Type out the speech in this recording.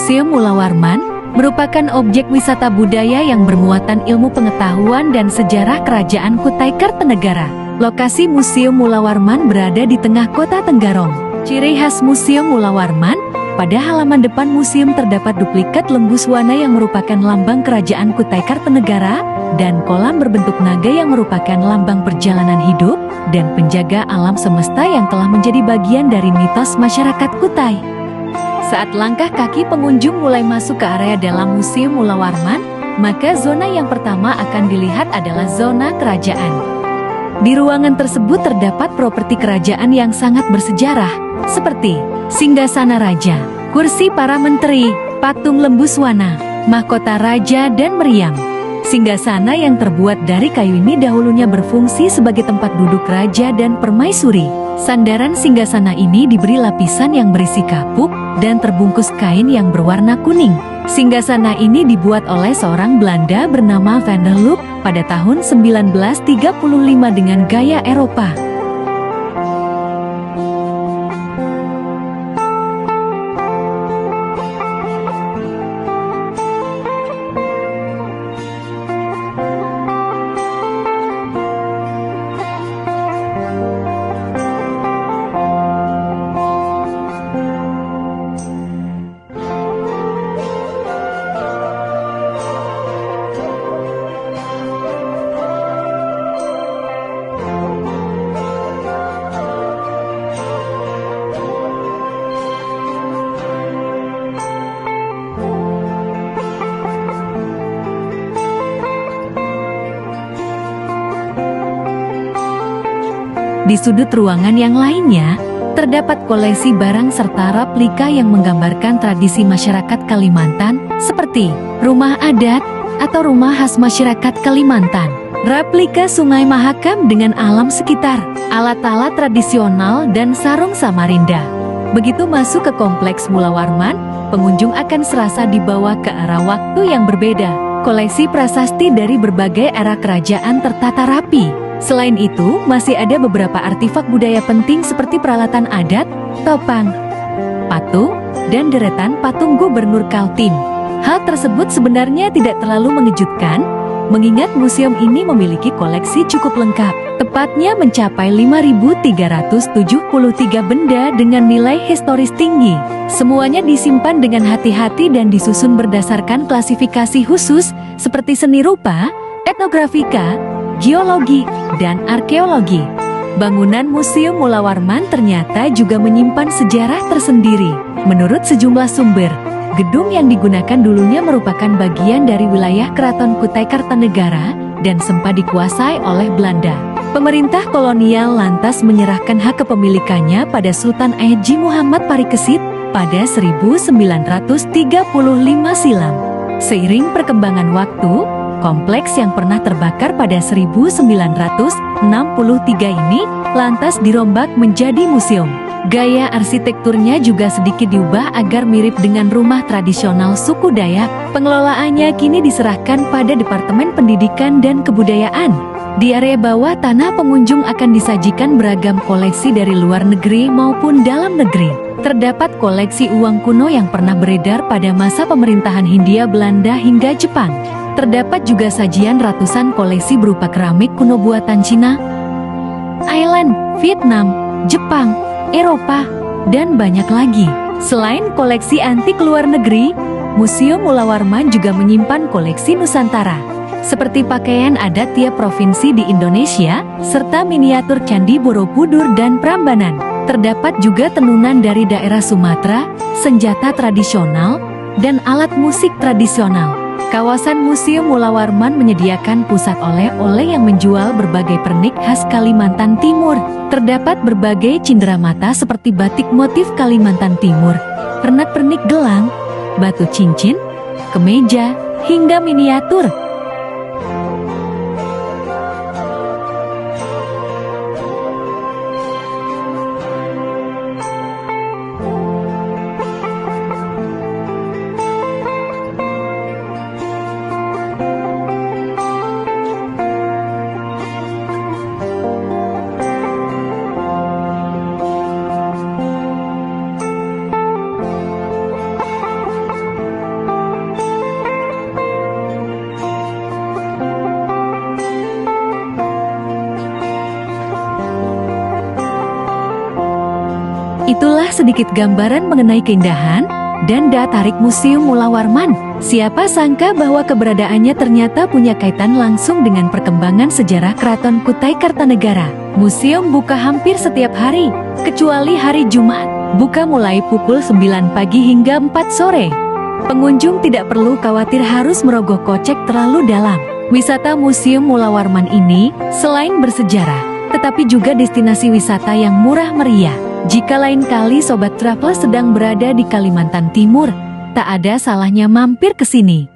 Museum Mula Warman merupakan objek wisata budaya yang bermuatan ilmu pengetahuan dan sejarah Kerajaan Kutai Kartanegara. Lokasi Museum Mula Warman berada di tengah kota Tenggarong. Ciri khas Museum Mula Warman, pada halaman depan museum terdapat duplikat lembu swana yang merupakan lambang Kerajaan Kutai Kartanegara dan kolam berbentuk naga yang merupakan lambang perjalanan hidup dan penjaga alam semesta yang telah menjadi bagian dari mitos masyarakat Kutai. Saat langkah kaki pengunjung mulai masuk ke area dalam Museum Mula Warman, maka zona yang pertama akan dilihat adalah zona kerajaan. Di ruangan tersebut terdapat properti kerajaan yang sangat bersejarah, seperti singgasana raja, kursi para menteri, patung lembu swana, mahkota raja dan meriam. Singgasana yang terbuat dari kayu ini dahulunya berfungsi sebagai tempat duduk raja dan permaisuri. Sandaran singgasana ini diberi lapisan yang berisi kapuk dan terbungkus kain yang berwarna kuning. Singgasana ini dibuat oleh seorang Belanda bernama Van der Loop pada tahun 1935 dengan gaya Eropa. Di sudut ruangan yang lainnya, terdapat koleksi barang serta replika yang menggambarkan tradisi masyarakat Kalimantan, seperti rumah adat atau rumah khas masyarakat Kalimantan, replika Sungai Mahakam dengan alam sekitar, alat-alat tradisional dan sarung Samarinda. Begitu masuk ke kompleks Mula Warman, pengunjung akan serasa dibawa ke era waktu yang berbeda. Koleksi prasasti dari berbagai era kerajaan tertata rapi. Selain itu, masih ada beberapa artefak budaya penting seperti peralatan adat, topang, patung, dan deretan patung Gubernur Kaltim. Hal tersebut sebenarnya tidak terlalu mengejutkan, mengingat museum ini memiliki koleksi cukup lengkap, tepatnya mencapai 5.373 benda dengan nilai historis tinggi. Semuanya disimpan dengan hati-hati dan disusun berdasarkan klasifikasi khusus seperti seni rupa, etnografika, geologi, dan arkeologi. Bangunan Museum Mula Warman ternyata juga menyimpan sejarah tersendiri. Menurut sejumlah sumber, gedung yang digunakan dulunya merupakan bagian dari wilayah Keraton Kutai Kartanegara dan sempat dikuasai oleh Belanda. Pemerintah kolonial lantas menyerahkan hak kepemilikannya pada Sultan Haji Muhammad Parikesit pada 1935 silam. Seiring perkembangan waktu, kompleks yang pernah terbakar pada 1963 ini lantas dirombak menjadi museum. Gaya arsitekturnya juga sedikit diubah agar mirip dengan rumah tradisional suku Dayak. Pengelolaannya kini diserahkan pada Departemen Pendidikan dan Kebudayaan. Di area bawah tanah pengunjung akan disajikan beragam koleksi dari luar negeri maupun dalam negeri. Terdapat koleksi uang kuno yang pernah beredar pada masa pemerintahan Hindia Belanda hingga Jepang. Terdapat juga sajian ratusan koleksi berupa keramik kuno buatan Cina, Thailand, Vietnam, Jepang, Eropa, dan banyak lagi. Selain koleksi antik luar negeri, Museum Mula Warman juga menyimpan koleksi Nusantara, seperti pakaian adat tiap provinsi di Indonesia, serta miniatur Candi Borobudur dan Prambanan. Terdapat juga tenunan dari daerah Sumatera, senjata tradisional, dan alat musik tradisional. Kawasan Museum Mula Warman menyediakan pusat oleh-oleh yang menjual berbagai pernik khas Kalimantan Timur. Terdapat berbagai cenderamata seperti batik motif Kalimantan Timur, pernak-pernik gelang, batu cincin, kemeja, hingga miniatur. Itulah sedikit gambaran mengenai keindahan dan daya tarik Museum Mulawarman. Siapa sangka bahwa keberadaannya ternyata punya kaitan langsung dengan perkembangan sejarah Keraton Kutai Kartanegara. Museum buka hampir setiap hari, kecuali hari Jumat. Buka mulai pukul 9 pagi hingga 4 sore. Pengunjung tidak perlu khawatir harus merogoh kocek terlalu dalam. Wisata Museum Mulawarman ini selain bersejarah, tetapi juga destinasi wisata yang murah meriah. Jika lain kali Sobat Traveler sedang berada di Kalimantan Timur, tak ada salahnya mampir ke sini.